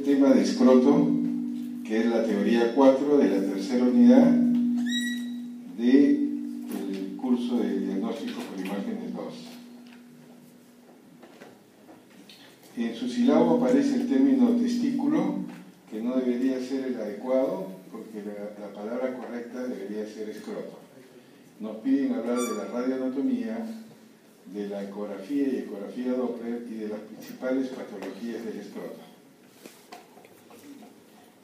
tema de escroto, que es la teoría 4 de la tercera unidad del curso de diagnóstico por imágenes 2. En su sílabo aparece el término testículo, que no debería ser el adecuado, porque la palabra correcta debería ser escroto. Nos piden hablar de la radioanatomía, de la ecografía y ecografía Doppler y de las principales patologías del escroto.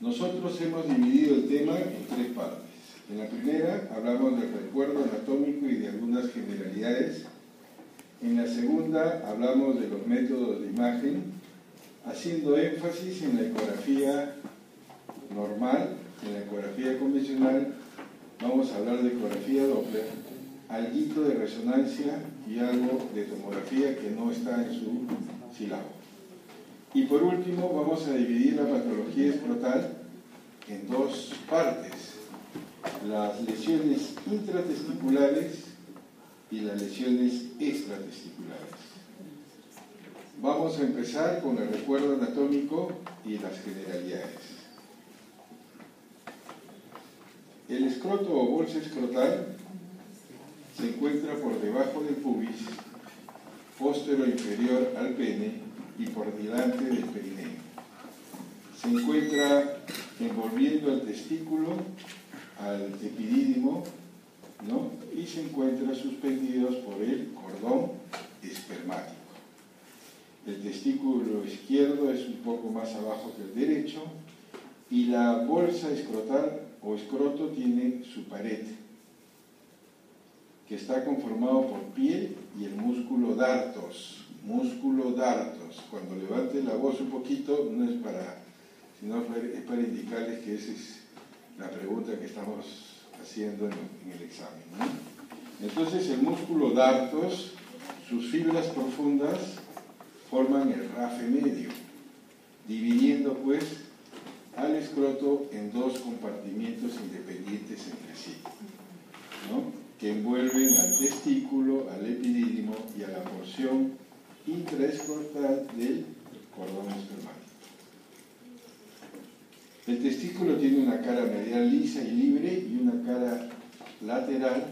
Nosotros hemos dividido el tema en 3 partes. En la primera hablamos del recuerdo anatómico y de algunas generalidades. En la segunda hablamos de los métodos de imagen, haciendo énfasis en la ecografía normal, en la ecografía convencional. Vamos a hablar de ecografía Doppler, alguito de resonancia y algo de tomografía que no está en su sílabo. Y por último vamos a dividir la patología escrotal en 2 partes: las lesiones intratesticulares y las lesiones extratesticulares. Vamos a empezar con el recuerdo anatómico y las generalidades. El escroto o bolsa escrotal se encuentra por debajo del pubis, póstero inferior al pene y por delante del perineo. Se encuentra envolviendo al testículo, al epidídimo, ¿no? Y se encuentra suspendidos por el cordón espermático. El testículo izquierdo es un poco más abajo que el derecho y la bolsa escrotal o escroto tiene su pared, que está conformado por piel y el músculo dartos. Músculo dartos. Cuando levante la voz un poquito, no es para, sino es para indicarles que esa es la pregunta que estamos haciendo en el examen, ¿no? Entonces, el músculo dartos, sus fibras profundas forman el rafe medio, dividiendo pues al escroto en 2 compartimientos independientes entre sí, ¿no?, que envuelven al testículo, al epidídimo y a la porción intraescrotal del cordón espermático. El testículo tiene una cara medial lisa y libre y una cara lateral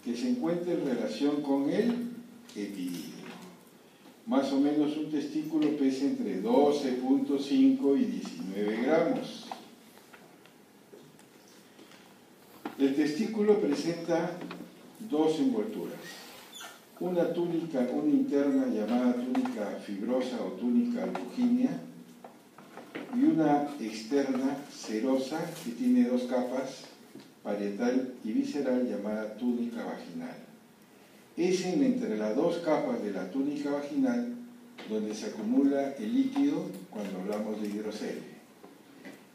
que se encuentra en relación con el epidídimo. Más o menos un testículo pesa entre 12.5 y 19 gramos. El testículo presenta 2 envolturas. Una túnica, una interna llamada túnica fibrosa o túnica albuginea, y una externa serosa que tiene 2 capas, parietal y visceral, llamada túnica vaginal. Es entre las 2 capas de la túnica vaginal donde se acumula el líquido cuando hablamos de hidrocele.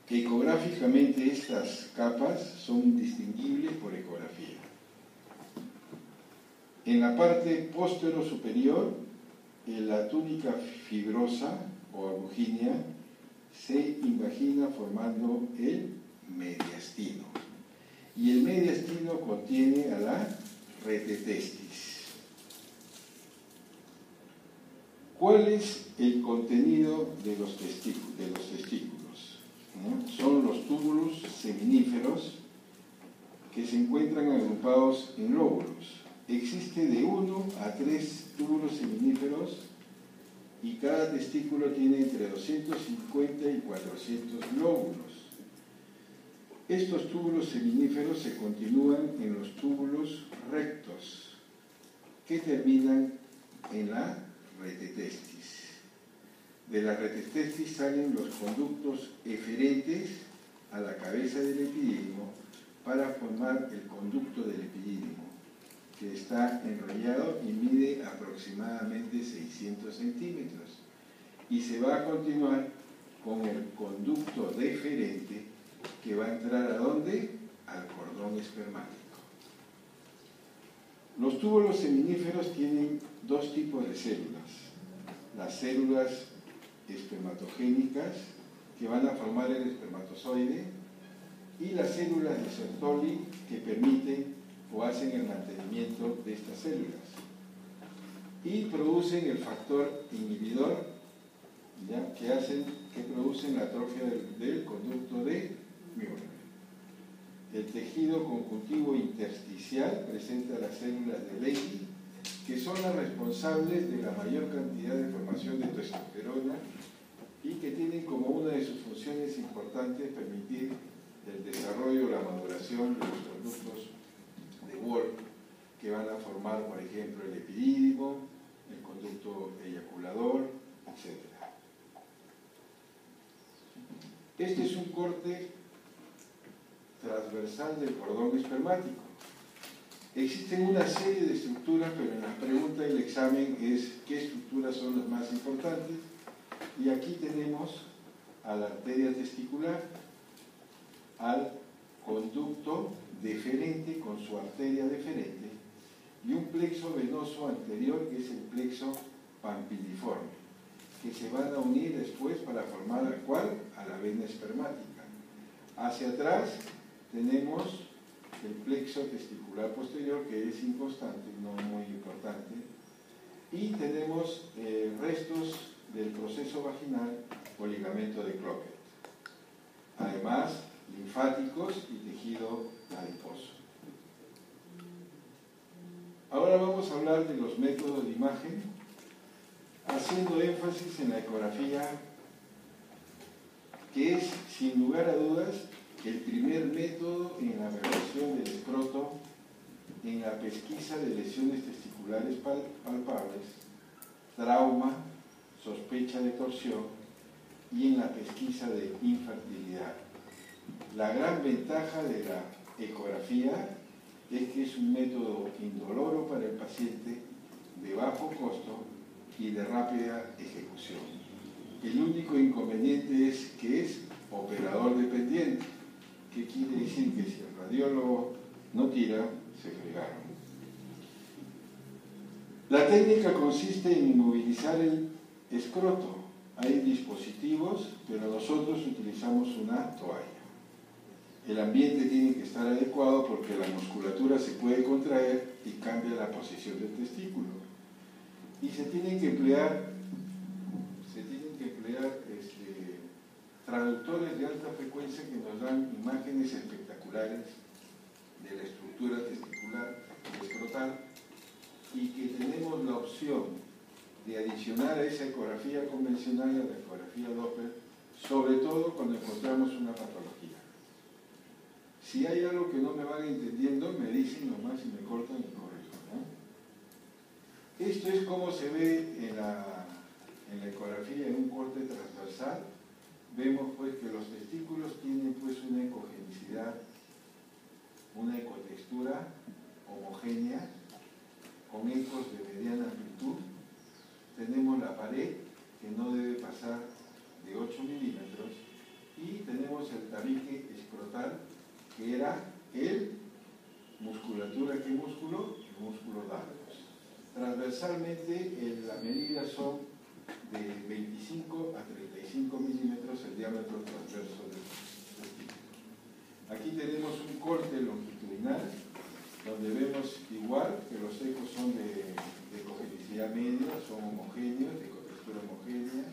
Ecográficamente estas capas son indistinguibles por ecografía. En la parte postero superior, en la túnica fibrosa o albugínea se invagina formando el mediastino. Y el mediastino contiene a la retetestis. ¿Cuál es el contenido de los testículos? ¿No? Son los túbulos seminíferos que se encuentran agrupados en lóbulos. Existe de 1 a 3 túbulos seminíferos y cada testículo tiene entre 250 y 400 lóbulos. Estos túbulos seminíferos se continúan en los túbulos rectos que terminan en la retetestis. De la retetestis salen los conductos eferentes a la cabeza del epidídimo para formar el conducto del epidídimo, que está enrollado y mide aproximadamente 600 centímetros. Y se va a continuar con el conducto deferente que va a entrar ¿a dónde? Al cordón espermático. Los túbulos seminíferos tienen 2 tipos de células. Las células espermatogénicas, que van a formar el espermatozoide, y las células de Sertoli, que permiten o hacen el mantenimiento de estas células. Y producen el factor inhibidor, ¿ya?, que hacen que producen la atrofia del conducto de Müller. El tejido conjuntivo intersticial presenta las células de Leydig, que son las responsables de la mayor cantidad de formación de testosterona y que tienen como una de sus funciones importantes permitir el desarrollo, la maduración de los conductos de Wolff, que van a formar, por ejemplo, el epidídimo, el conducto eyaculador, etc. Este es un corte transversal del cordón espermático. Existen una serie de estructuras, pero en la pregunta del examen es qué estructuras son las más importantes. Y aquí tenemos a la arteria testicular, al conducto deferente con su arteria deferente y un plexo venoso anterior que es el plexo pampiliforme, que se van a unir después para formar ¿a cuál? A la vena espermática. Hacia atrás tenemos el plexo testicular posterior, que es inconstante, no muy importante, y tenemos restos del proceso vaginal o ligamento de Cloquet. Además, linfáticos y tejido adiposo. Ahora vamos a hablar de los métodos de imagen, haciendo énfasis en la ecografía, que es, sin lugar a dudas, el primer método en la evaluación del escroto en la pesquisa de lesiones testiculares palpables, trauma, sospecha de torsión y en la pesquisa de infertilidad. La gran ventaja de la ecografía es que es un método indoloro para el paciente, de bajo costo y de rápida ejecución. El único inconveniente es que es operador dependiente. ¿Qué quiere decir? Que si el radiólogo no tira, se fregaron. La técnica consiste en inmovilizar el escroto. Hay dispositivos, pero nosotros utilizamos una toalla. El ambiente tiene que estar adecuado porque la musculatura se puede contraer y cambia la posición del testículo. Y se tienen que emplear traductores de alta frecuencia que nos dan imágenes espectaculares de la estructura testicular y escrotal, y que tenemos la opción de adicionar a esa ecografía convencional, a la ecografía Doppler, sobre todo cuando encontramos una patología. Si hay algo que no me van entendiendo, me dicen nomás y me cortan y corrijo, ¿no? Esto es como se ve en la ecografía en un corte transversal. Vemos pues que los testículos tienen pues una ecogenicidad, una ecotextura homogénea, con ecos de mediana amplitud. Tenemos la pared, que no debe pasar de 8 milímetros, y tenemos el tabique escrotal, que era el musculatura, ¿qué músculo? El músculo dalgos. Transversalmente las medidas son de 25 a 35 milímetros el diámetro transverso del testículo. Aquí tenemos un corte longitudinal, donde vemos igual que los ecos son de ecogenicidad media, son homogéneos, de ecotextura homogénea.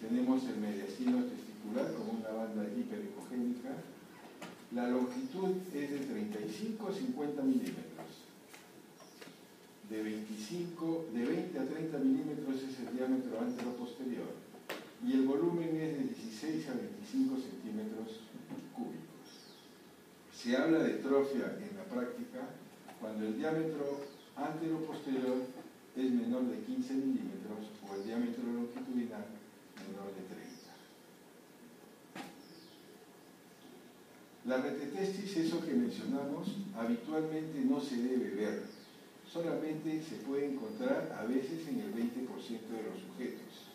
Tenemos el mediastino testicular como una banda hiperecogénica. La longitud es de 35 a 50 milímetros. De 20 a 30 milímetros es el diámetro antero-posterior. Y el volumen es de 16 a 25 centímetros cúbicos. Se habla de atrofia en la práctica cuando el diámetro antero-posterior es menor de 15 milímetros o el diámetro longitudinal menor de 30. La retetestis, eso que mencionamos, habitualmente no se debe ver. Solamente se puede encontrar a veces en el 20% de los sujetos.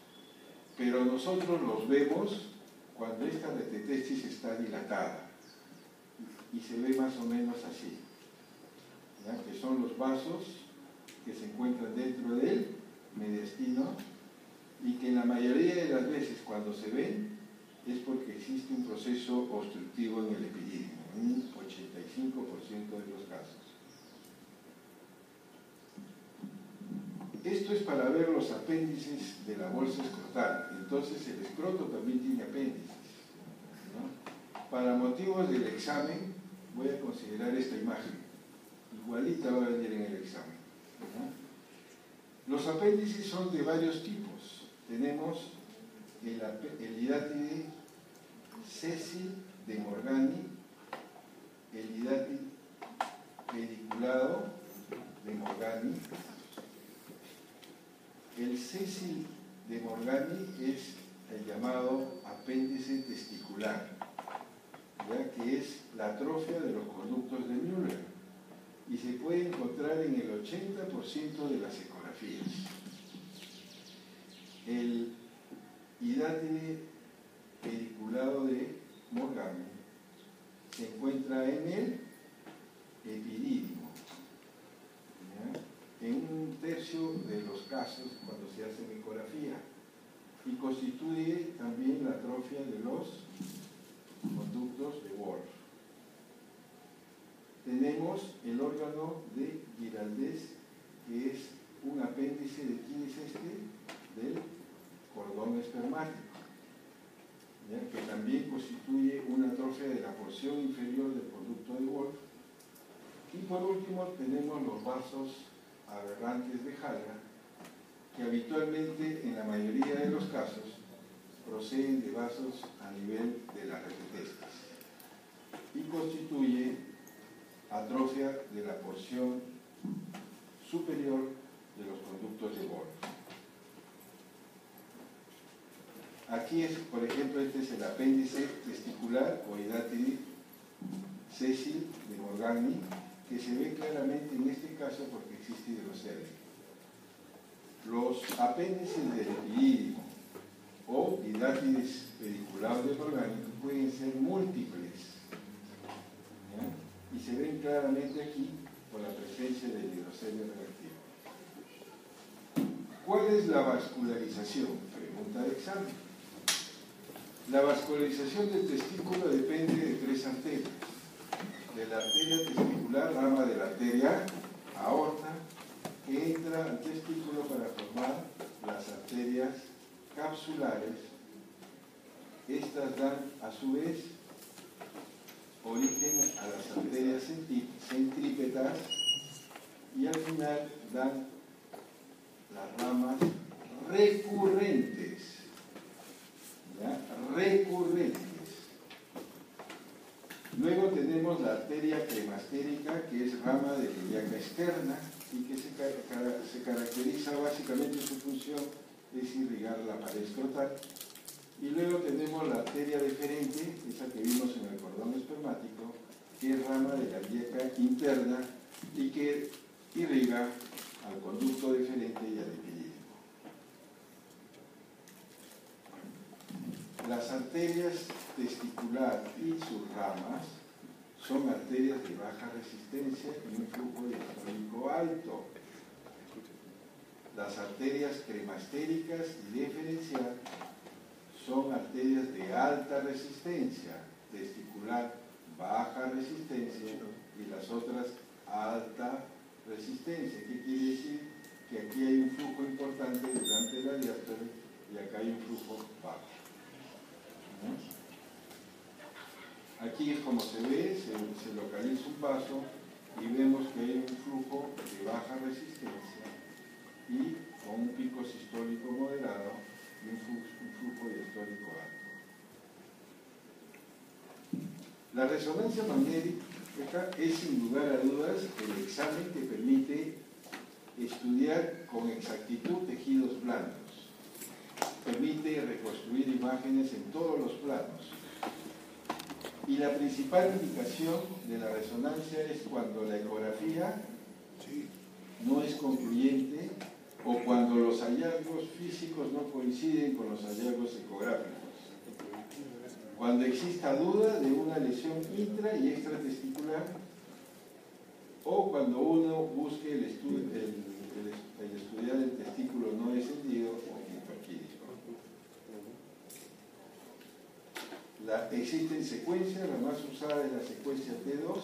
Pero nosotros los vemos cuando esta retetestis está dilatada y se ve más o menos así, ¿ya? Que son los vasos que se encuentran dentro del mediastino y que en la mayoría de las veces cuando se ven es porque existe un proceso obstructivo en el epidídimo, en un 85% de los casos. Esto Esto es para ver los apéndices de la bolsa escrotal. Entonces el escroto también tiene apéndices, ¿no? Para motivos del examen voy a considerar esta imagen. Igualita va a venir en el examen, ¿no? Los apéndices son de varios tipos. Tenemos el hidátide sésil de Morgani, el hidátide pediculado de Morgani. El sésil de Morgani es el llamado apéndice testicular, ¿ya? Que es la atrofia de los conductos de Müller y se puede encontrar en el 80% de las ecografías. El hidátide pediculado de Morgani se encuentra en el epidídimo, ¿ya? En un tercio de los casos cuando se hace ecografía, y constituye también la atrofia de los conductos de Wolf. Tenemos el órgano de Giraldez, que es un apéndice de quién es este, del cordón espermático, ¿ya? Que también constituye una atrofia de la porción inferior del conducto de Wolf. Y por último tenemos los vasos aberrantes de Haller, que habitualmente en la mayoría de los casos proceden de vasos a nivel de las repetestas y constituye atrofia de la porción superior de los conductos de Wolf. Aquí es, por ejemplo, este es el apéndice testicular o hidátide sésil de Morgani, que se ve claramente en este caso porque existe hidrocelia. Los apéndices del epidídimo o hidátides pediculados de Morgani pueden ser múltiples, ¿ya? Y se ven claramente aquí por la presencia del hidrocelio reactivo. ¿Cuál es la vascularización? Pregunta de examen. La vascularización del testículo depende de tres arterias: de la arteria testicular, rama de la arteria aorta, que entra al testículo para formar las arterias capsulares. Estas dan a su vez origen a las arterias centrípetas y al final dan las ramas recurrentes, ¿ya? Recurrentes. Luego tenemos la arteria cremastérica, que es rama de la ilíaca externa y que se caracteriza básicamente, su función es irrigar la pared escrotal. Y luego tenemos la arteria deferente, esa que vimos en el cordón espermático, que es rama de la ilíaca interna y que irriga al conducto deferente y al epidídimo. Las arterias testicular y sus ramas son arterias de baja resistencia y un flujo diastólico alto. Las arterias cremastéricas y deferencial son arterias de alta resistencia, testicular baja resistencia y las otras alta resistencia. ¿Qué quiere decir? Que aquí hay un flujo importante delante de la diástole y acá hay un flujo bajo. Aquí es como se ve, se localiza un vaso y vemos que hay un flujo de baja resistencia y con un pico sistólico moderado y un flujo diastólico alto. La resonancia magnética es, sin lugar a dudas, el examen que permite estudiar con exactitud tejidos blandos. Permite reconstruir imágenes en todos los planos. Y la principal indicación de la resonancia es cuando la ecografía no es concluyente o cuando los hallazgos físicos no coinciden con los hallazgos ecográficos. Cuando exista duda de una lesión intra y extratesticular, o cuando uno busque el estudiar el testículo no descendido o hiperquídico. Existen secuencias, la más usada es la secuencia T2,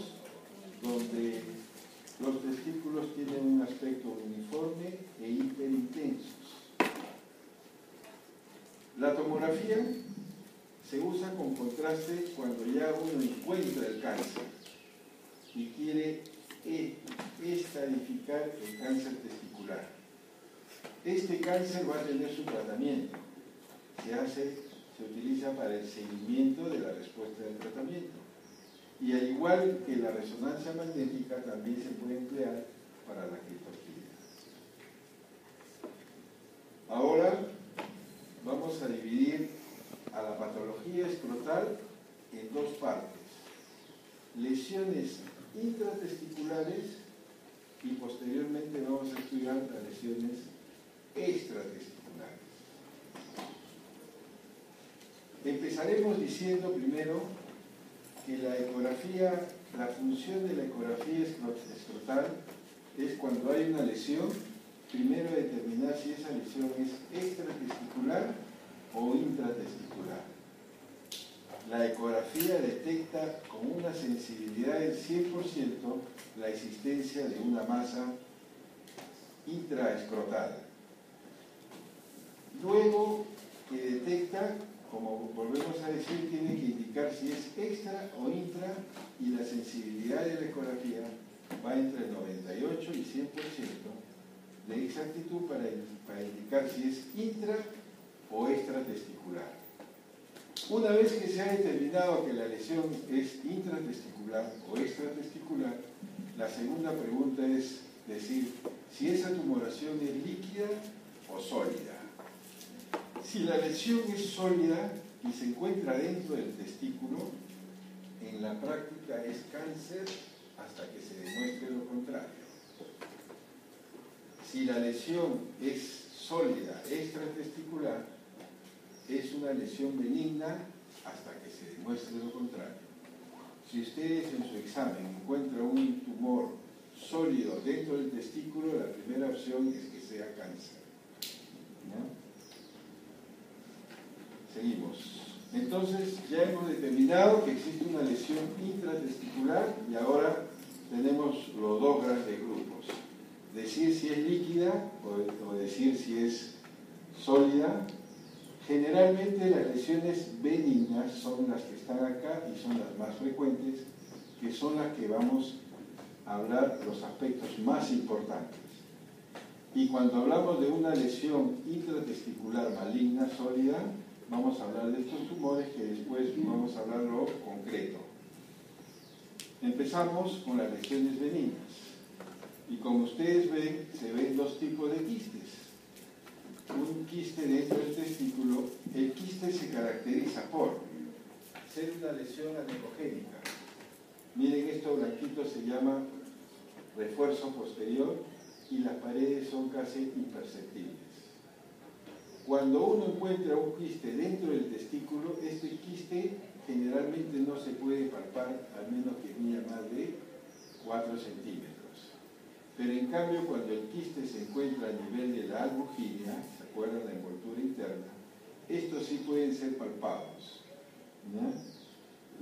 donde Los testículos tienen un aspecto uniforme e hiperintensos. La tomografía se usa con contraste cuando ya uno encuentra el cáncer y quiere estadificar el cáncer testicular. Este cáncer va a tener su tratamiento. Se utiliza para el seguimiento de la respuesta del tratamiento. Y al igual que la resonancia magnética, también se puede emplear para la criptología. Ahora vamos a dividir a la patología escrotal en dos partes: lesiones intratesticulares y posteriormente vamos a estudiar las lesiones extratesticulares. Empezaremos diciendo primero que la función de la ecografía escrotal es, cuando hay una lesión, primero determinar si esa lesión es extratesticular o intratesticular. La ecografía detecta con una sensibilidad del 100% la existencia de una masa intraescrotal. Luego que detecta, como volvemos a decir, tiene que indicar si es extra o intra, y la sensibilidad de la ecografía va entre el 98 y 100% de exactitud para indicar si es intra o extratesticular. Una vez que se ha determinado que la lesión es intratesticular o extratesticular, la segunda pregunta es decir si esa tumoración es líquida o sólida. Si la lesión es sólida y se encuentra dentro del testículo, en la práctica es cáncer hasta que se demuestre lo contrario. Si la lesión es sólida extratesticular, es una lesión benigna hasta que se demuestre lo contrario. Si ustedes en su examen encuentran un tumor sólido dentro del testículo, la primera opción es que sea cáncer. ¿No? Seguimos. Entonces, ya hemos determinado que existe una lesión intratesticular y ahora tenemos los dos grandes grupos: decir si es líquida o decir si es sólida. Generalmente las lesiones benignas son las que están acá y son las más frecuentes, que son las que vamos a hablar los aspectos más importantes. Y cuando hablamos de una lesión intratesticular maligna sólida, vamos a hablar de estos tumores, que después vamos a hablar lo concreto. Empezamos con las lesiones benignas. Y como ustedes ven, se ven dos tipos de quistes. Un quiste dentro del testículo. El quiste se caracteriza por ser una lesión anecogénica. Miren, esto blanquito se llama refuerzo posterior y las paredes son casi imperceptibles. Cuando uno encuentra un quiste dentro del testículo, este quiste generalmente no se puede palpar, al menos que mida más de 4 centímetros. Pero en cambio, cuando el quiste se encuentra a nivel de la albuginia, ¿se acuerdan? La envoltura interna, estos sí pueden ser palpados, ¿no?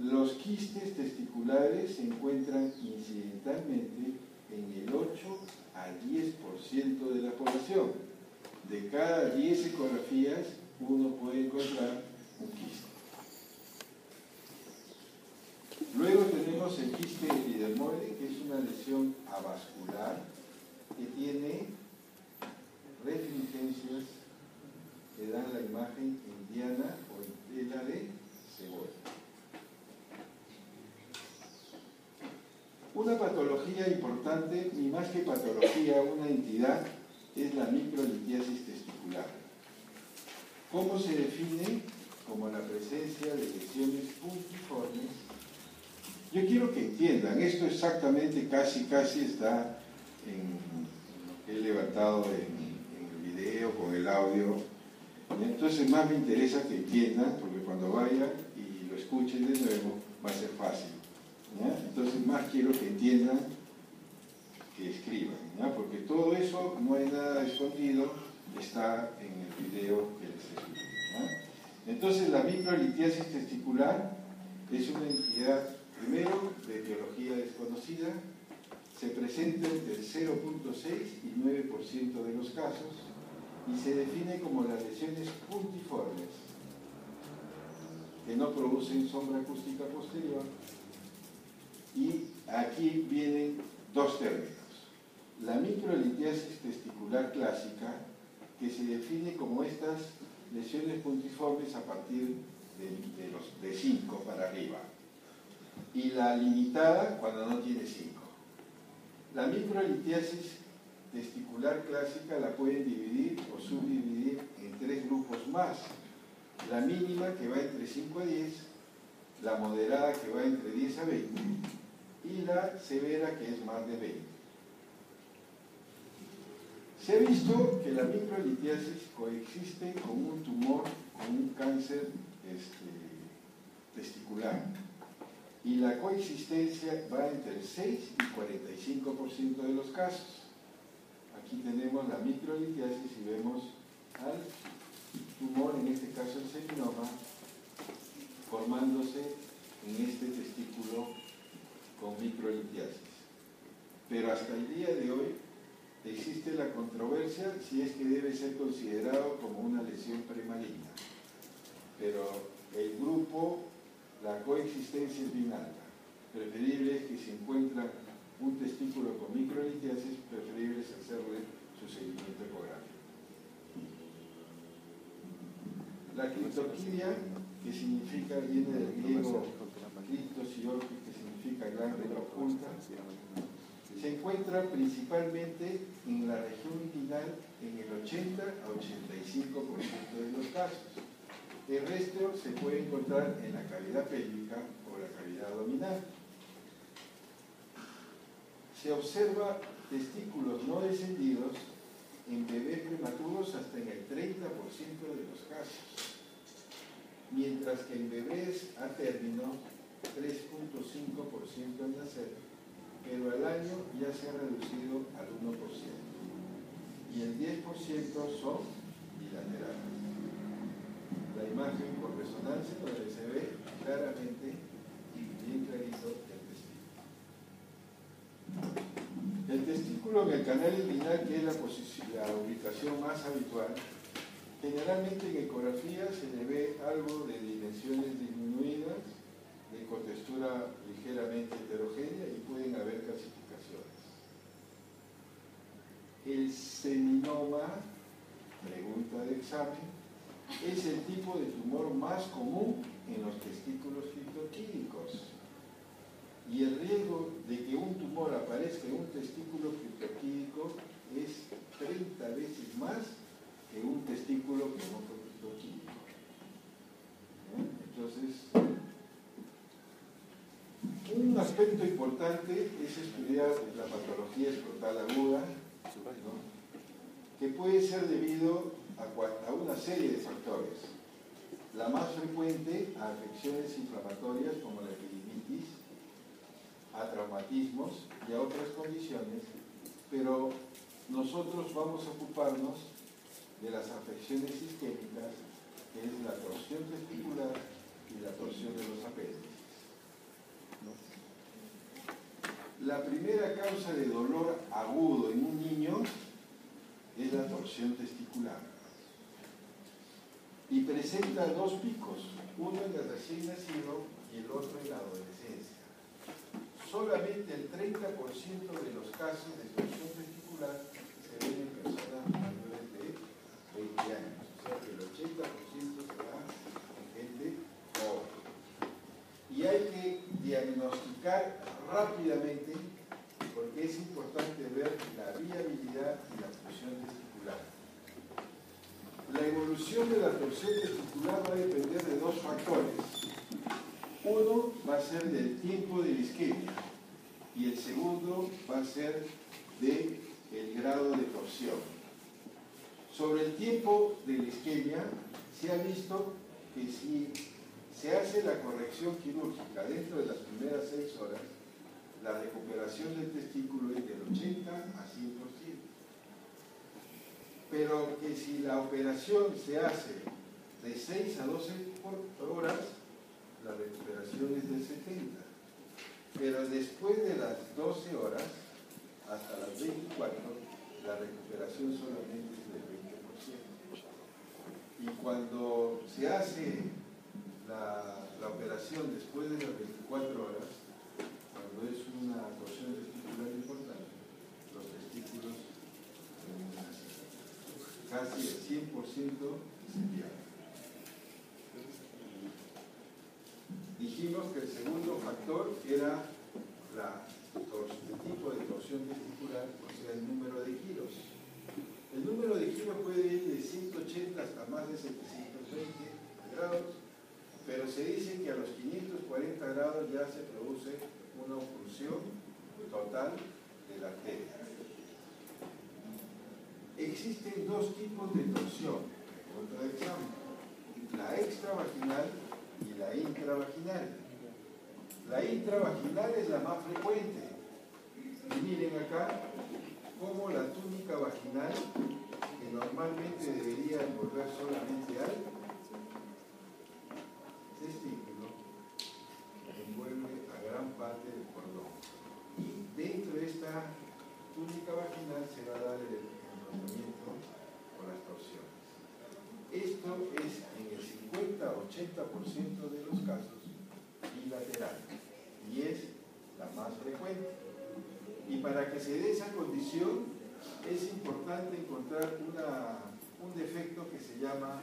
Los quistes testiculares se encuentran incidentalmente en el 8 al 10% de la población. De cada 10 ecografías, uno puede encontrar un quiste. Luego tenemos el quiste epidermoide, que es una lesión avascular que tiene refringencias que dan la imagen indiana o tela de cebolla. Una patología importante, y más que patología, una entidad, es la microlitiasis testicular. ¿Cómo se define? Como la presencia de lesiones puntiformes. Yo quiero que entiendan, esto exactamente casi está en lo que he levantado en el video, con el audio. Entonces más me interesa que entiendan, porque cuando vayan y lo escuchen de nuevo va a ser fácil, ¿ya? Entonces más quiero que entiendan que escriban, ¿ya? Porque todo eso, no hay nada escondido, está en el video que les explico, ¿ya? Entonces la microlitiasis testicular es una entidad, primero, de biología desconocida, se presenta entre el 0.6 y 9% de los casos y se define como las lesiones puntiformes que no producen sombra acústica posterior. Y aquí vienen dos términos. La microlitiasis testicular clásica, que se define como estas lesiones puntiformes a partir de 5 para arriba, y la limitada cuando no tiene 5. La microlitiasis testicular clásica la pueden dividir o subdividir en 3 grupos más. La mínima, que va entre 5 a 10, la moderada, que va entre 10 a 20, y la severa, que es más de 20. Se ha visto que la microlitiasis coexiste con un tumor, con un cáncer testicular, y la coexistencia va entre el 6 y 45% de los casos. Aquí tenemos la microlitiasis y vemos al tumor, en este caso el seminoma, formándose en este testículo con microlitiasis. Pero hasta el día de hoy existe la controversia si es que debe ser considerado como una lesión premaligna. Pero el grupo, la coexistencia es bien alta. Preferible es que si encuentran un testículo con microlitiasis, preferible es hacerle su seguimiento ecográfico. La criptoquidia, que significa, viene del griego criptos y orquis, que significa glándula oculta, se encuentra principalmente en la región inguinal en el 80 a 85% de los casos. El resto se puede encontrar en la cavidad pélvica o la cavidad abdominal. Se observa testículos no descendidos en bebés prematuros hasta en el 30% de los casos, mientras que en bebés a término 3.5% al nacer, pero al año ya se ha reducido al 1%, y el 10% son bilaterales. La imagen por resonancia, donde se ve claramente y bien clarito el testículo. El testículo en el canal inguinal, que es la ubicación más habitual, generalmente en ecografía se le ve algo de dimensiones disminuidas, de contextura ligeramente heterogénea, y pueden haber calcificaciones. El seminoma, pregunta de examen, es el tipo de tumor más común en los testículos criptoquídicos, y el riesgo de que un tumor aparezca en un testículo criptoquídico es 30 veces más que un testículo que no fue criptoquídico. Entonces, un aspecto importante es estudiar la patología escrotal aguda, ¿no?, que puede ser debido a una serie de factores. La más frecuente, a afecciones inflamatorias como la epididimitis, a traumatismos y a otras condiciones, pero nosotros vamos a ocuparnos de las afecciones isquémicas, que es la torsión testicular y la torsión de los apéndices. La primera causa de dolor agudo en un niño es la torsión testicular, y presenta 2 picos, uno en el recién nacido y el otro en la adolescencia. Solamente el 30% de los casos de torsión testicular se ven en personas mayores de 20 años, o sea que el 80% se da en gente joven. Y hay que diagnosticar rápidamente, porque es importante ver la viabilidad y la función testicular. La evolución de la torsión testicular va a depender de 2 factores. Uno va a ser del tiempo de la isquemia, y el segundo va a ser del grado de torsión. Sobre el tiempo de la isquemia, se ha visto que si se hace la corrección quirúrgica dentro de las primeras 6 horas, la recuperación del testículo es del 80 a 100%. Pero que si la operación se hace de 6 a 12 horas, la recuperación es del 70%. Pero después de las 12 horas, hasta las 24, la recuperación solamente es del 20%. Y cuando se hace la operación después de las 24 horas, cuando es una torsión testicular importante, los testículos casi el 100% se pierden. Dijimos que el segundo factor era el tipo de torsión testicular, o sea, el número de giros. El número de giros puede ir de 180 hasta más de 720 grados, pero se dice que a los 540 grados ya se produce una oclusión total de la arteria. Existen dos tipos de torsión, otra de examen, la extravaginal y la intravaginal. La intravaginal es la más frecuente. Y miren acá cómo la túnica vaginal, que normalmente debería envolver solamente al testículo, envuelve a gran parte del cordón. Y dentro de esta túnica vaginal se va a dar el enrosamiento por las torsiones. Esto es en el 50-80% de los casos bilateral y es la más frecuente. Y para que se dé esa condición es importante encontrar un defecto que se llama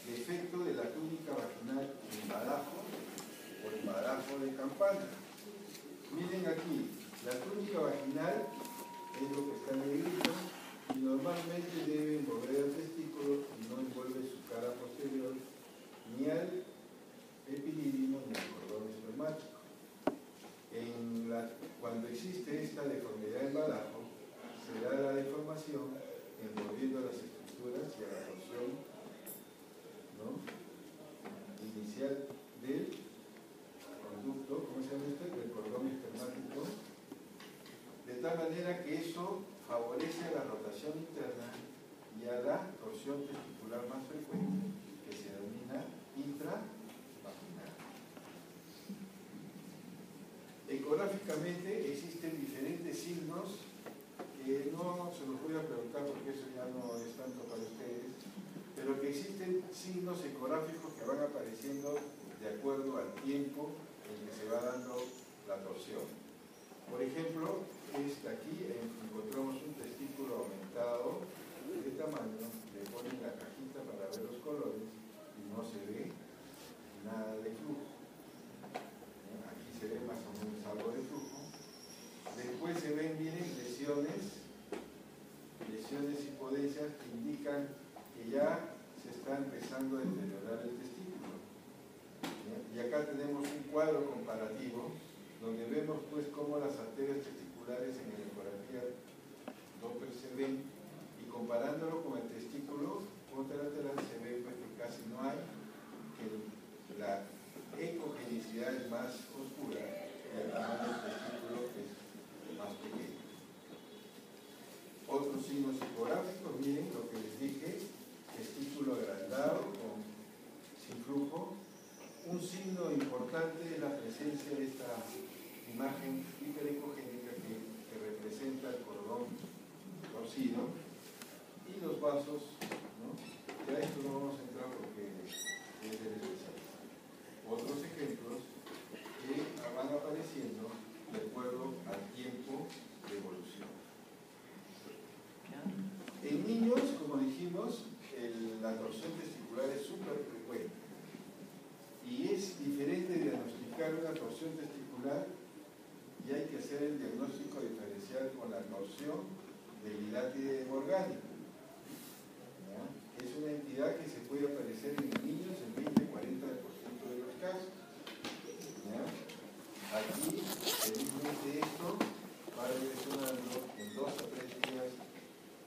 defecto de la túnica vaginal en badajo o en badajo de campana. Miren aquí, la túnica vaginal es lo que está en negrito y normalmente debe envolver el testículo y no envuelve su cara posterior ni al epidídimo ni al cordón espermático. Cuando existe esta deformidad en badajo, se da la deformación envolviendo las estructuras y a la torsión, ¿no?, inicial del conducto, ¿cómo se llama este?, del cordón espermático, de tal manera que eso favorece a la rotación interna y a la torsión testicular más frecuente, que se denomina intravaginal. Ecográficamente existen diferentes signos que no se los voy a preguntar porque eso ya no es tanto para ustedes, pero que existen signos ecográficos que van apareciendo de acuerdo al tiempo en que se va dando la torsión. Por ejemplo, aquí encontramos un testículo aumentado de tamaño, le ponen la cajita para ver los colores y no se ve nada de flujo. Aquí se ve más o menos algo de flujo. Después se ven, miren, lesiones hipodensias que indican que ya se está empezando a deteriorar el testículo. Y acá tenemos un cuadro comparativo donde vemos pues cómo las arterias testiculares en la ecografía Doppler se ven, y comparándolo con el testículo contralateral se ve pues que casi no hay, que la ecogenicidad es más oscura y el tamaño del testículo es más pequeño. Otros signos ecográficos, miren lo que les dije, testículo agrandado sin flujo. Un signo importante es la presencia de esta imagen hiperecogénica que representa el cordón torcido y los vasos, ¿no? Ya esto no vamos a entrar porque es del especialista. Otros ejemplos que van apareciendo de acuerdo al tiempo de evolución. En niños, como dijimos, la torsión testicular es súper frecuente y es diferente diagnosticar una torsión testicular y hay que hacer el diagnóstico diferencial con la torsión del hidátide orgánico. Es una entidad que se puede aparecer en niños en 20-40% de los casos. Aquí, felizmente esto va regresando en 2 a 3 días,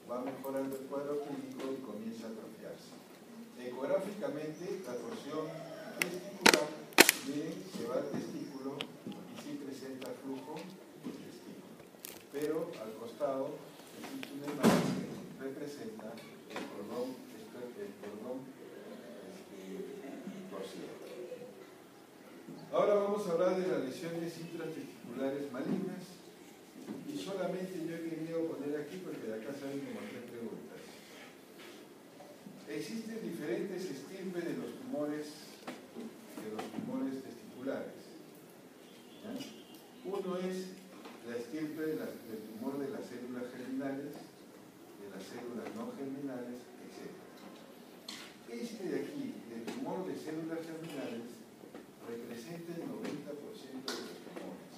va mejorando el cuadro clínico y comienza a atrofiarse. Ecográficamente, la torsión testicular, miren, se va al testículo y sí presenta flujo del testículo. Pero al costado existe una imagen que representa el cordón torcido. Ahora vamos a hablar de las lesiones intratesticulares malignas. Y solamente yo he querido poner aquí porque de acá salen como 3 preguntas. Existen diferentes estirpes de los tumores testiculares. ¿Ya? Uno es la estirpe del tumor de las células germinales, de las células no germinales, etc. Este de aquí, el tumor de células germinales, representa el 90% de los tumores.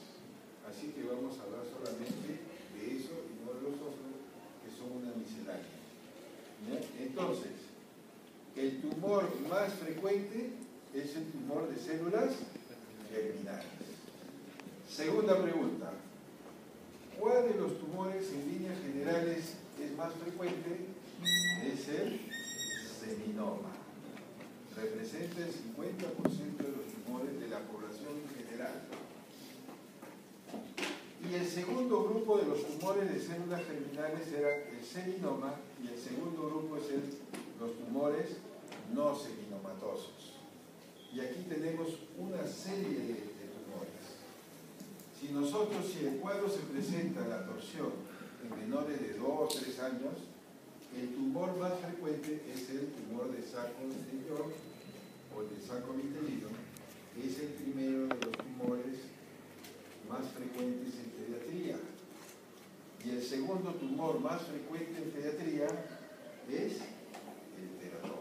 Así que vamos a hablar solamente de eso y no de los otros, que son una miscelánea. ¿Ya? Entonces, el tumor más frecuente es el tumor de células germinales. Segunda pregunta. ¿Cuál de los tumores en líneas generales es más frecuente? Es el seminoma. Representa el 50% de los tumores de la población en general. Y el segundo grupo de los tumores de células germinales era el seminoma, y el segundo grupo es los tumores no seminomatosos. Y aquí tenemos una serie de tumores. Si el cuadro se presenta la torsión en menores de 2 o 3 años, el tumor más frecuente es el tumor de saco de York o el de saco vitelino, que es el primero de los tumores más frecuentes en pediatría. Y el segundo tumor más frecuente en pediatría es el teratoma.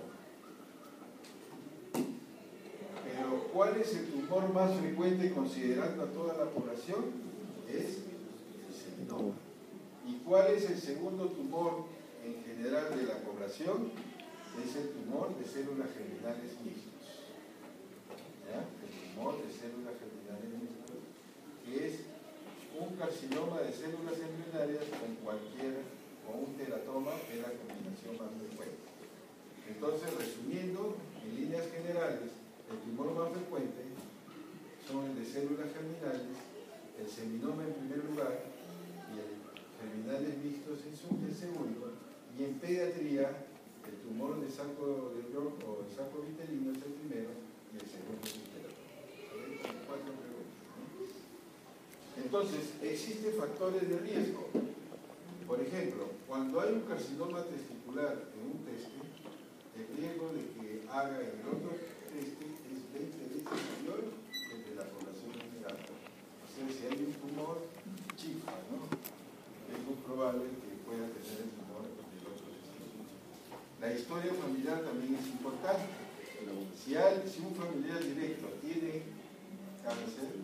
Pero ¿cuál es el tumor más frecuente considerando a toda la población? Es el seminoma. ¿Y cuál es el segundo tumor en general de la población? Es el tumor de células germinales mixtos. ¿Ya? El tumor de células germinales mixtos, que es un carcinoma de células embrionarias con un teratoma, que es la combinación más frecuente. Entonces, resumiendo, en líneas generales, el tumor más frecuente son el de células germinales, el seminoma en primer lugar, y el germinales mixtos en segundo, y en pediatría, el tumor de saco de York o el saco vitelino es el primero, y el segundo es el teratoma. 4 preguntas, ¿no? Entonces, existen factores de riesgo. Por ejemplo, cuando hay un carcinoma testicular en un teste, el riesgo de que haga en el otro teste es 20 veces mayor que el de la población general. O sea, si hay un tumor, chifa, ¿no? Es muy probable que pueda tener el tumor del otro testigo. La historia familiar también es importante. Si un familiar directo tiene cáncer,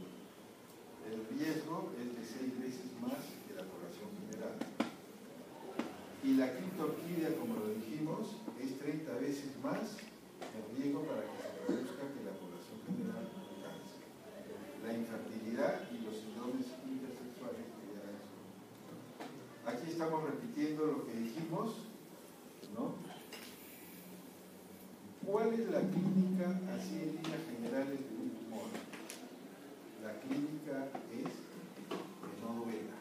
el riesgo es de 6 veces más que la población general. Y la criptorquidia, como lo dijimos, es 30 veces más el riesgo para que se produzca que la población general con cáncer. La infertilidad y los síndromes intersexuales que ya eso. Aquí estamos repitiendo lo que dijimos, ¿no? ¿Cuál es la clínica, así en líneas generales, de un tumor? La clínica es que no duela.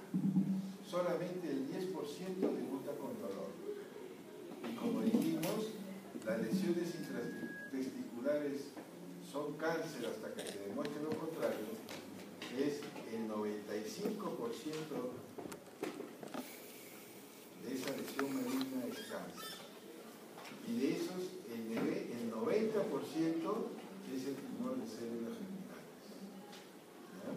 Solamente el 10% debuta con dolor. Y como dijimos, las lesiones intratesticulares son cáncer hasta que se demuestre lo contrario. Es el 95% de esa lesión maligna es cáncer. Y de esos, el 90% es el tumor de células germinales. ¿Ya?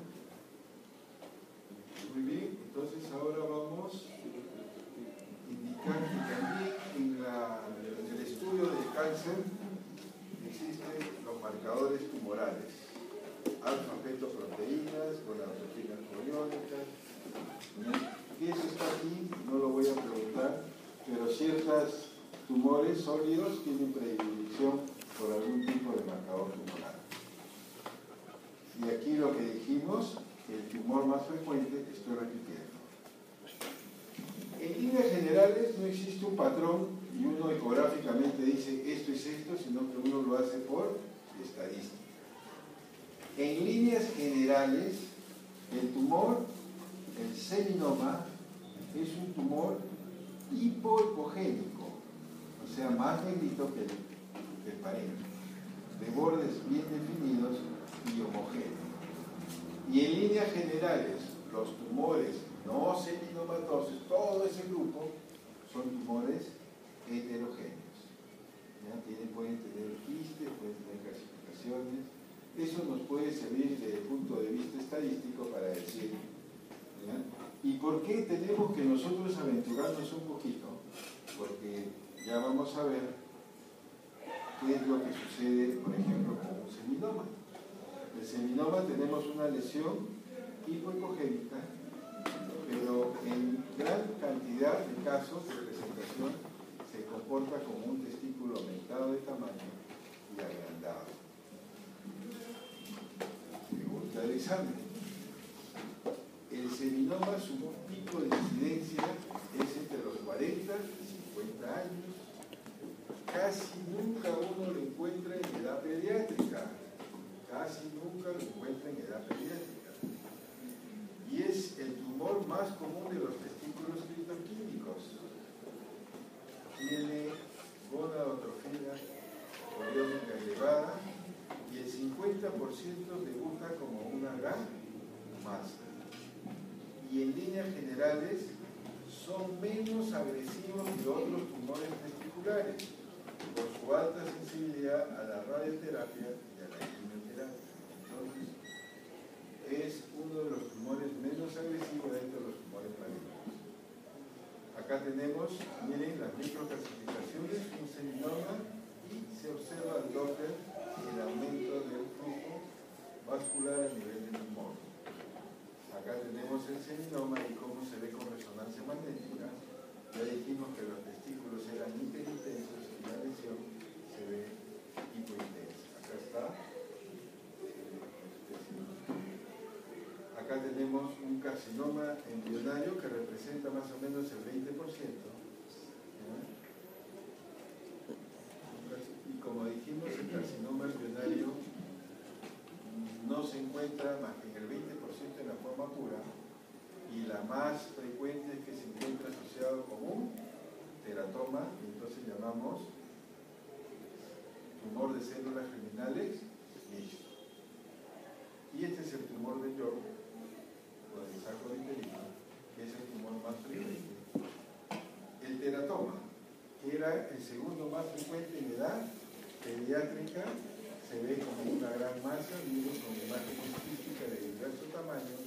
Muy bien, entonces ahora vamos a indicar que también en el estudio del cáncer existen los marcadores tumorales, alfa-fetoproteínas, gonadotrofinas coriónicas. ¿Qué eso está aquí? No lo voy a preguntar, pero ciertos tumores sólidos tienen predilección por algún tipo de marcador tumoral. Y aquí lo que dijimos, el tumor más frecuente, estoy repitiendo. En líneas generales no existe un patrón y uno ecográficamente dice esto es esto, sino que uno lo hace por estadística. En líneas generales, el tumor, el seminoma, es un tumor hipoecogénico, o sea, más negrito que el parejo, de bordes bien definidos y homogéneos. Y en líneas generales, los tumores no seminomatosos, todo ese grupo son tumores heterogéneos. Pueden tener quistes, pueden tener calcificaciones. Eso nos puede servir desde el punto de vista estadístico para decir, ¿ya? ¿Y por qué tenemos que nosotros aventurarnos un poquito? Porque ya vamos a ver qué es lo que sucede, por ejemplo, con un seminoma. El seminoma tenemos una lesión hipoecogénica, pero en gran cantidad de casos de presentación se comporta como un testículo aumentado de tamaño y agrandado. Pregunta del examen. El seminoma, su pico de incidencia es entre los 40 y 50 años. Casi nunca uno lo encuentra en edad pediátrica. Casi nunca lo encuentra en edad pediátrica. Y es el tumor más común de los testículos criptoquímicos. Tiene gonadotrofia coriónica elevada y el 50% debuta como una gran masa. Y en líneas generales son menos agresivos que otros tumores testiculares por su alta sensibilidad a la radioterapia y a la quimioterapia. Entonces, es uno de los tumores menos agresivos dentro de los tumores malignos. Acá tenemos, miren, las microclasificaciones, un seminoma, y se observa al Doppler el aumento del flujo vascular a nivel del tumor. Acá tenemos el seminoma y cómo se ve con resonancia magnética. Ya dijimos que los testículos eran hiperintensos y la lesión se ve hipointensa. Acá está. Acá tenemos un carcinoma embrionario que representa más o menos el 20%. Y como dijimos, el carcinoma embrionario no se encuentra más que en el 20% en la forma pura, y la más frecuente es que se encuentra asociado con un teratoma, y entonces llamamos tumor de células germinales mixto. Y este es el tumor de York, o del saco uterino, que es el tumor más frecuente. El teratoma, que era el segundo más frecuente en edad pediátrica, se ve como una gran masa, miren, con imágenes físicas de diverso tamaño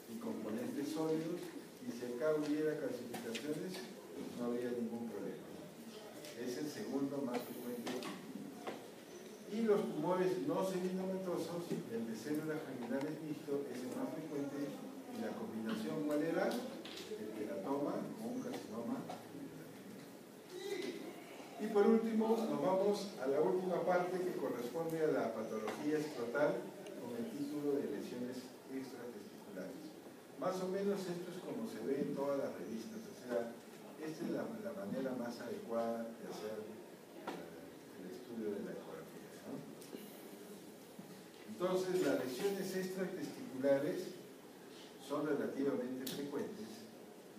y componentes sólidos, y si acá hubiera calcificaciones, no habría ningún problema. Es el segundo más frecuente. Y los tumores no seminomatosos, el de células germinales mixto, es el más frecuente, y la combinación, ¿cuál era? El teratoma con un carcinoma. Y por último, nos vamos a la última parte que corresponde a la patología escrotal con el título de lesiones extratesticulares. Más o menos esto es como se ve en todas las revistas, o sea, esta es la manera más adecuada de hacer el estudio de la ecografía, ¿no? Entonces, las lesiones extratesticulares son relativamente frecuentes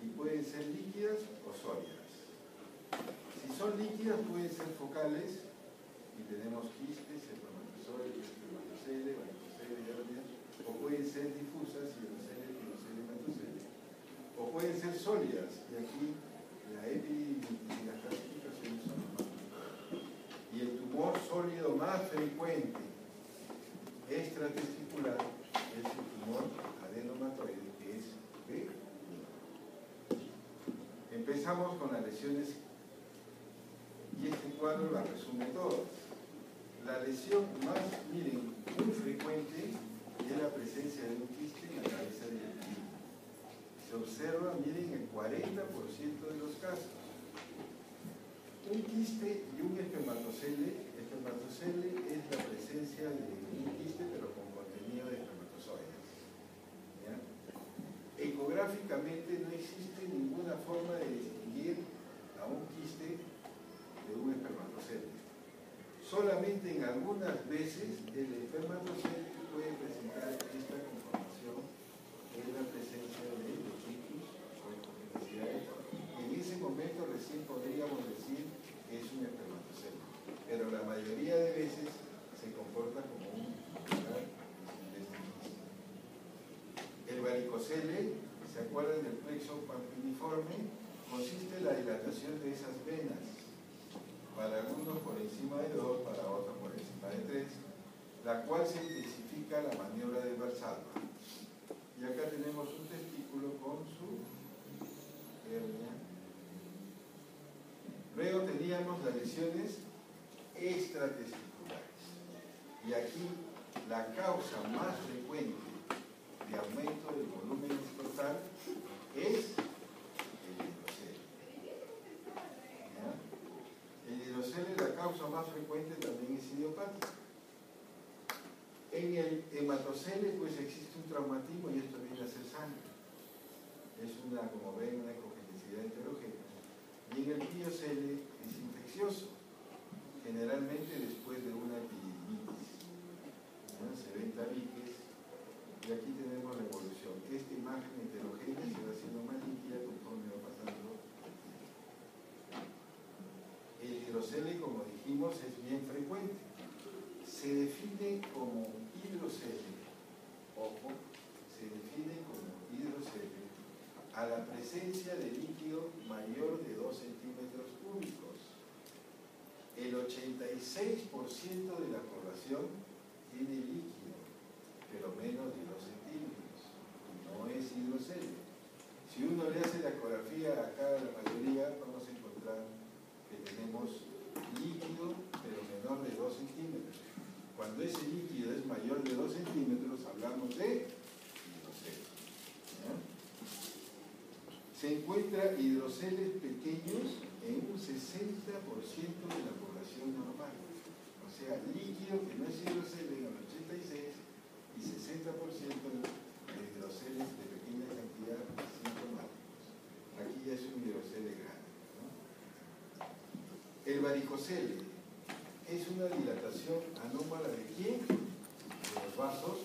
y pueden ser líquidas o sólidas. Si son líquidas pueden ser focales, y tenemos quistes, espermatozoides, espermatoceles, varicoceles, hernias, o pueden ser difusas, hidroceles, piroceles, hematoceles, o pueden ser sólidas, y aquí la EPI y las clasificaciones son las más frecuentes. Y el tumor sólido más frecuente extratesticular es el tumor adenomatoide, que es B. Empezamos con las lesiones, y este cuadro la resume todas. La lesión más, miren, muy frecuente es la presencia de un quiste en la cabeza del individuo. Se observa, miren, el 40% de los casos. Un quiste y un espermatocele. Espermatocele es la presencia de un quiste pero con contenido de espermatozoides. ¿Ya? Ecográficamente no existe ninguna forma de distinguir a un quiste de un espermatozoide. Solamente en algunas veces el espermatozoide puede presentar esta conformación en la presencia de vesiculus o hipoplasiae. En ese momento recién podríamos decir que es un espermatozoide, pero la mayoría de veces se comporta como un lugar de este quiste. El varicocele se ¿Se acuerdan del plexo palpiniforme? Consiste en la dilatación de esas venas, para algunos por encima de 2, para otros por encima de 3, la cual se intensifica la maniobra de Valsalva. Y acá tenemos un testículo con su hernia. Luego teníamos las lesiones extratesticulares. Y aquí la causa más frecuente de aumento del volumen escrotal es el hidrocele. La causa más frecuente también es idiopática. En el hematocele pues existe un traumatismo y esto viene a ser sangre. Es una, como ven, una ecogenicidad heterogénea. Y en el piocele es infeccioso, generalmente después de una epididimitis. Se ven tabiques y aquí tenemos la evolución. Esta imagen heterogénea se va haciendo más líquida conforme va pasando. El hidrocele, como dijimos, es bien frecuente. Se define como hidrocele, ojo, se define como hidrocele a la presencia de líquido mayor de 2 centímetros cúbicos. El 86% de la población tiene líquido, pero menos de 2 centímetros. No es hidrocele. Si uno le hace la ecografía acá a la mayoría, vamos a encontrar que tenemos líquido, pero menor de 2 centímetros. Cuando ese líquido es mayor de 2 centímetros, hablamos de hidrocele. Se encuentra hidroceles pequeños en un 60% de la población normal. O sea, líquido que no es hidrocele en el 86% y 60% de hidroceles de pequeña cantidad sintomáticos. Aquí ya es un hidrocele grande, ¿no? El varicocele es una dilatación anómala de quién? De los vasos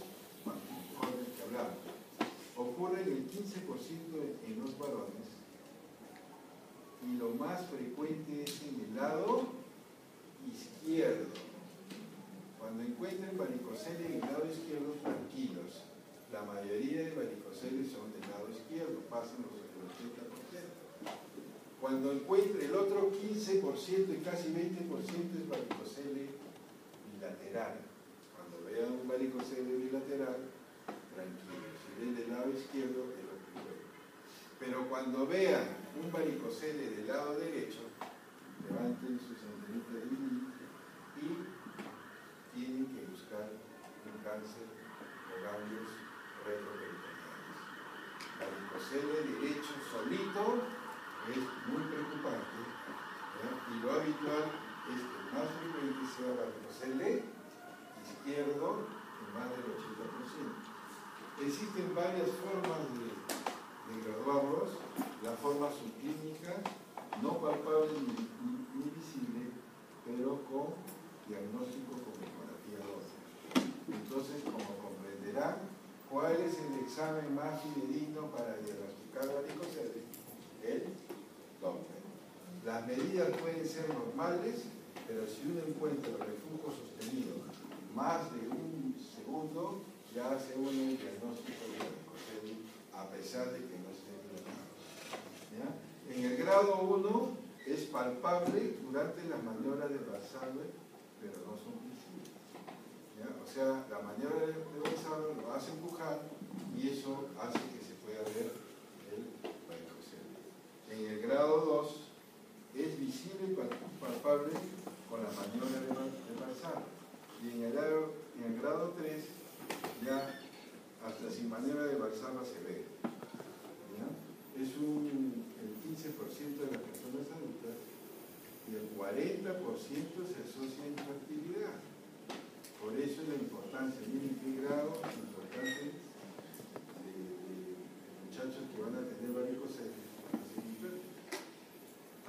palpiniformes que hablamos. Ocurre en el 15% en los varones y lo más frecuente es en el lado izquierdo. Cuando encuentren varicocele en el lado izquierdo, tranquilos. La mayoría de varicoceles son del lado izquierdo, pasan el 80%. Cuando encuentre el otro 15% y casi 20% es varicocele bilateral. Cuando vean un varicocele bilateral, tranquilos. Si ven del lado izquierdo, es lo primero. Pero cuando vean un varicocele del lado derecho, levanten sus antenitas de vinil y tienen que buscar un cáncer o ganglios retroperitoneales. Varicocele derecho solito es muy preocupante, y lo habitual es que el más frecuente sea varicocele izquierdo en más del 80%. Existen varias formas de graduarlos. La forma subclínica, no palpable ni visible, pero con diagnóstico con ecografía ósea. Entonces, como comprenderán, ¿cuál es el examen más fidedigno para diagnosticar varicocele? El Doppler. Las medidas pueden ser normales, pero si uno encuentra el reflujo sostenido más de un segundo, ya hace uno el diagnóstico de varicocele, a pesar de que no esté dilatado. En el grado 1 es palpable durante la maniobra de Valsalva, pero no son visibles. O sea, la maniobra de Valsalva lo hace empujar y eso hace que se pueda ver el varicocele. En el grado 2 es visible y palpable con la maniobra de Valsalva. Y en el grado 3 ya hasta sin maniobra de Valsalva se ve. Es el 15% de las personas adultas y el 40% se asocia a infertilidad. Por eso la importancia de un integrado, la importancia de muchachos que van a tener varicocele.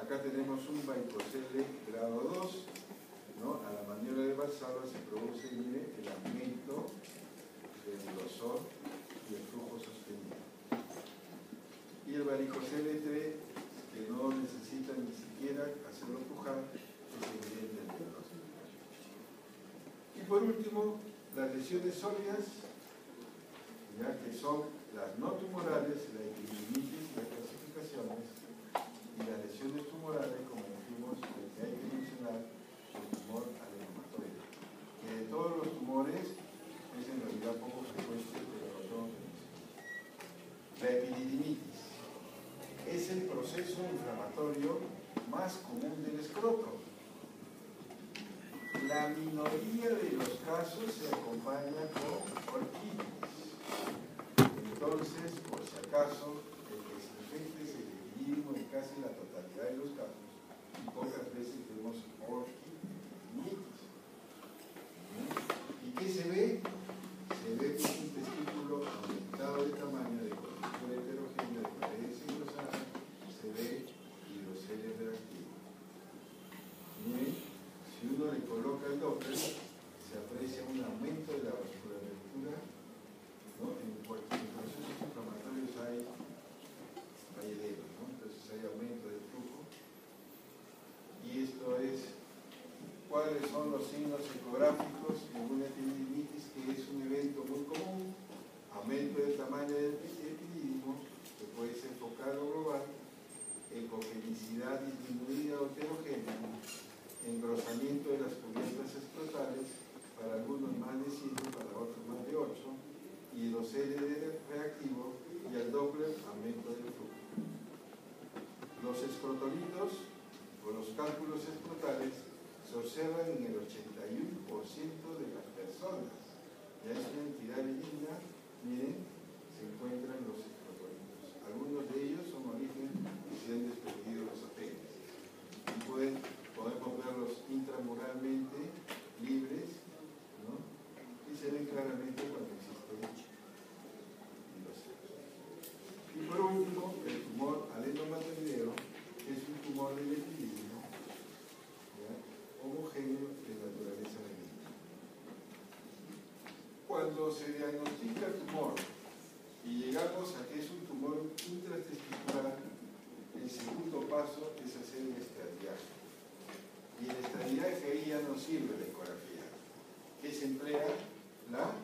Acá tenemos un varicocele grado 2, ¿no? A la maniobra de Valsalva se produce, mire, el aumento del grosor y el flujo sostenido. Y el varicocele 3, que no necesita ni siquiera hacerlo empujar, es evidente el diagnóstico. Y por último, las lesiones sólidas, ya que son son las no tumorales, la epididimitis, las calcificaciones y las lesiones tumorales, como dijimos, que hay que mencionar el tumor adenomatoide, que de todos los tumores es en realidad poco frecuente, pero lo tengo que mencionar. La epididimitis es el proceso inflamatorio más común del escroto. La minoría de los casos se acompaña con orquitis. Entonces, por si acaso, el que se infecte es el epididimo en casi la totalidad de los casos, y pocas veces vemos orquitis. ¿Y qué se ve? Se ve que es un testículo aumentado de tamaño, de cobertura heterogénea, de paredes engrosadas, se ve hidroceles reactivos. Miren, si uno le coloca el Doppler, se aprecia un aumento de la vasculatura, ¿no? En cualquier proceso inflamatorio hay edema, ¿no? Entonces hay aumento del flujo. Y esto es, ¿cuáles son los signos ecográficos en una epididimitis, que es un evento muy común? Aumento del tamaño del epididimo, que puede ser focal o global, ecogenicidad disminuida o heterogénea, engrosamiento de las cubiertas escrotales, para algunos más de 5, para otros más de 8, hidroceles reactivo, y al Doppler aumento del flujo. Los escrotolitos o los cálculos escrotales se observan en el 81% de las personas. Ya es una entidad benigna. Miren, se encuentran los escrotolitos. Algunos de ellos son origen y se han desprendido los apéndices. Y podemos verlos intramuralmente, libres, ¿no? Y se ven claramente cuando existen hidroceles. Y por último, el tumor adenomatoideo es un tumor del epididimo, homogéneo de naturaleza benigna. Cuando se diagnostica el tumor y llegamos a que es un tumor intratesticular, el segundo paso es hacer el estadiaje. Y el estadiaje ahí ya no sirve la ecografía, que se emplea la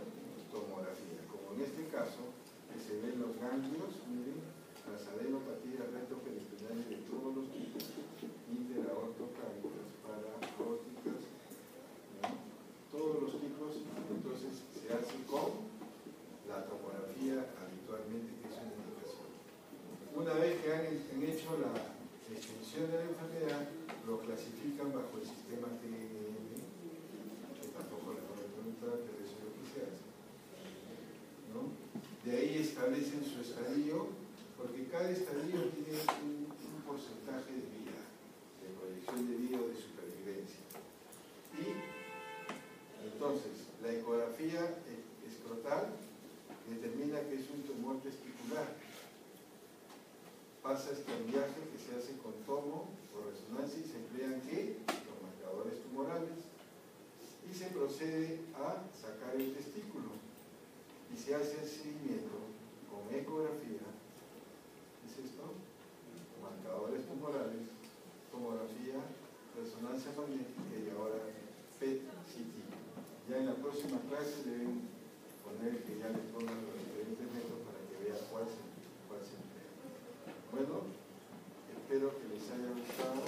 tomografía, como en este caso, que se ven los ganglios, miren, las adenopatías retroperitoneales de todos los tipos, interaortocánicas, paraórticas, ¿no? Todos los tipos. Entonces se hace con la tomografía habitualmente, que es una indicación. Una vez que han hecho la extensión de la enfermedad, lo clasifican bajo el sistema TNM, que tampoco le voy a preguntar, pero eso es lo que se hace, ¿no? De ahí establecen su estadio, porque cada estadio tiene un porcentaje de vida, de proyección de vida o de supervivencia. Y entonces, la ecografía escrotal determina que es un tumor testicular. Pasa este viaje que se hace con tomo o resonancia y se emplean ¿qué? Los marcadores tumorales. Y se procede a sacar el testículo. Y se hace el seguimiento con ecografía. ¿Qué es esto? Marcadores tumorales, tomografía, resonancia magnética y ahora PET-CT. Ya en la próxima clase deben poner que ya les pongan los diferentes métodos para que vean cuál se emplea. Bueno, espero que les haya gustado.